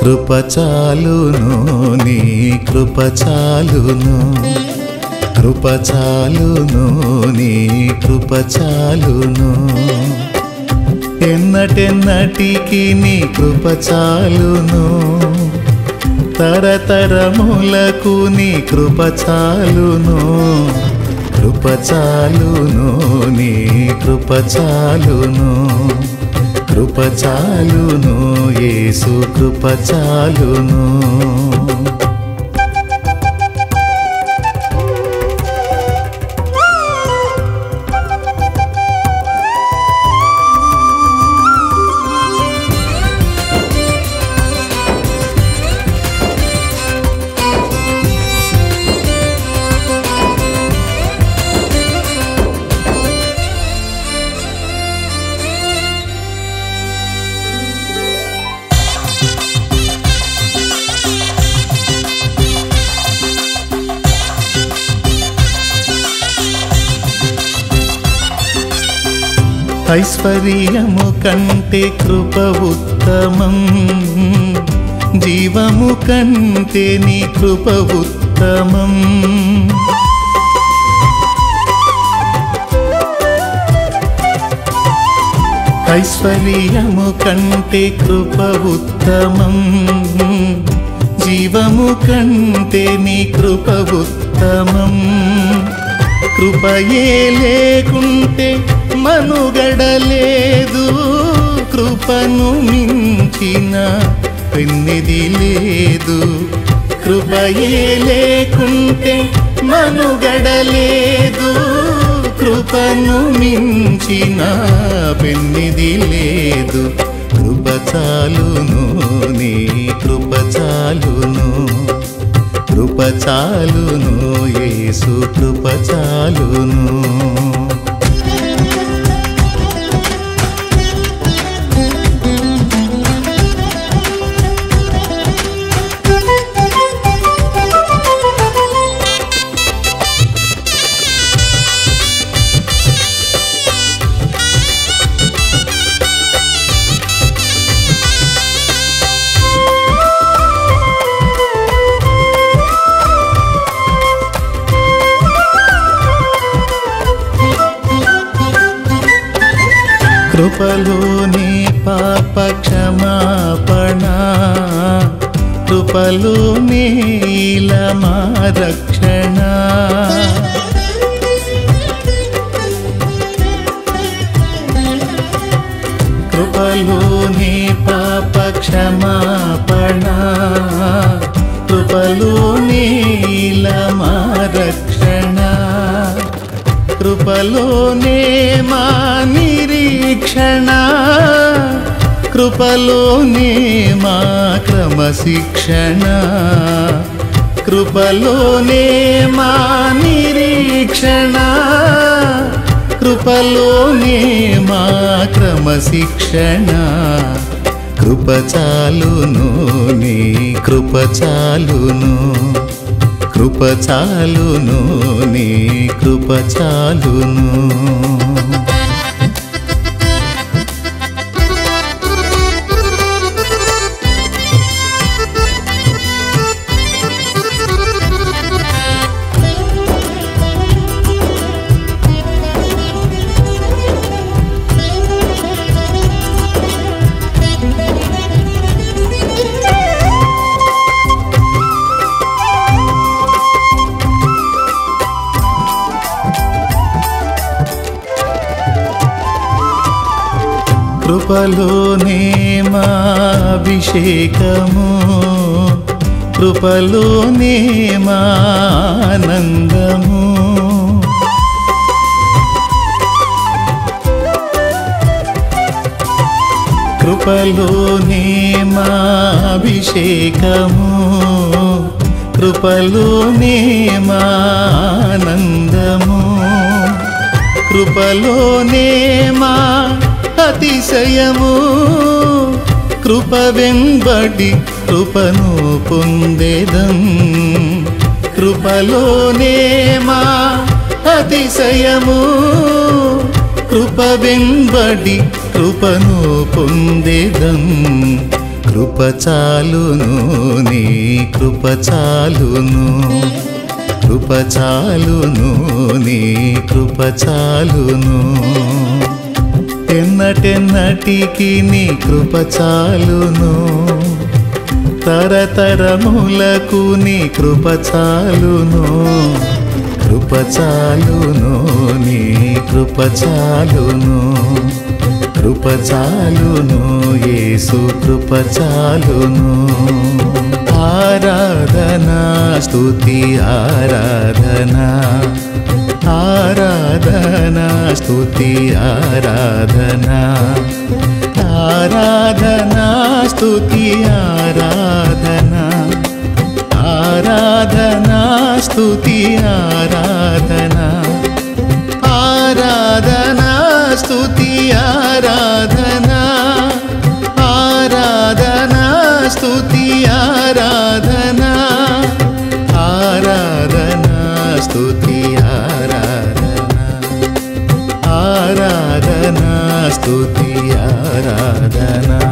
కృప చాలును నీ కృప చాలును కృప చాలును నీ కృప చాలును ఎన్నటెన్నటికి నీ కృప చాలును తరతరములకు నీ కృప చాలును కృప చాలును నీ కృప చాలును కృప చాలును యేసు కృప చాలును ఐశ్వర్యము కంటే కృప ఉత్తమం జీవము కంటే నీ కృప ఉత్తమం ఐశ్వర్యము కంటే కృప ఉత్తమం జీవము కంటే నీ కృప ఉత్తమం కృపయే లేకుంటే మనుగడలేదు కృపను మించిన పెన్నిది లేదు కృపయే లేకుంటే మనుగడలేదు కృపను మించిన పెన్నిది లేదు కృప చాలును నీ కృప చాలును కృప చాలును యేసు కృప చాలును కృపలోనే పాప క్షమాపణ కృపలోనే మా రక్షణ కృపలోనే పాప క్షమాపణ కృపలోనే మా రక్షణ కృపలోనే మా నిరీక్షణ కృపలోనే మా క్రమశిక్షణ కృపలోనే మా నిరీక్షణ కృపలోనే మా క్రమశిక్షణ కృప చాలును నీ కృప చాలును కృప చాలును నీ కృప చాలును కృపలోనే మా అభిషేకము కృపలోనే మా ఆనందము కృపలోనే మా అభిషేకము కృపలోనే మా ఆనందము కృపలోనే మా అతిశయము కృప వెంబడి కృపను పొందేదం కృపలోనే మా అతిశయము కృప వెంబడి కృపను పొందేదం కృప చాలును నీ కృప చాలును కృప చాలును నీ కృప చాలును ఎన్నటెన్నటికి నీ కృప చాలును తరతరములకు నీ కృప చాలును కృప చాలును నీ కృప చాలును కృప చాలును యేసు కృప చాలును ఆరాధనా స్తుతి ఆరాధనా ఆరాధనా స్తుతి ఆరాధనా ఆరాధనా స్తుతి ఆరాధనా ఆరాధనా స్తుతి ఆరాధనా ఆరాధనా స్తుతి ఆరాధనా ఆరాధనా స్తుతి ఆరాధనా ఆరాధనా స్తుతి ఆరాధనా ఆరాధనా స్తుతి ఆరాధనా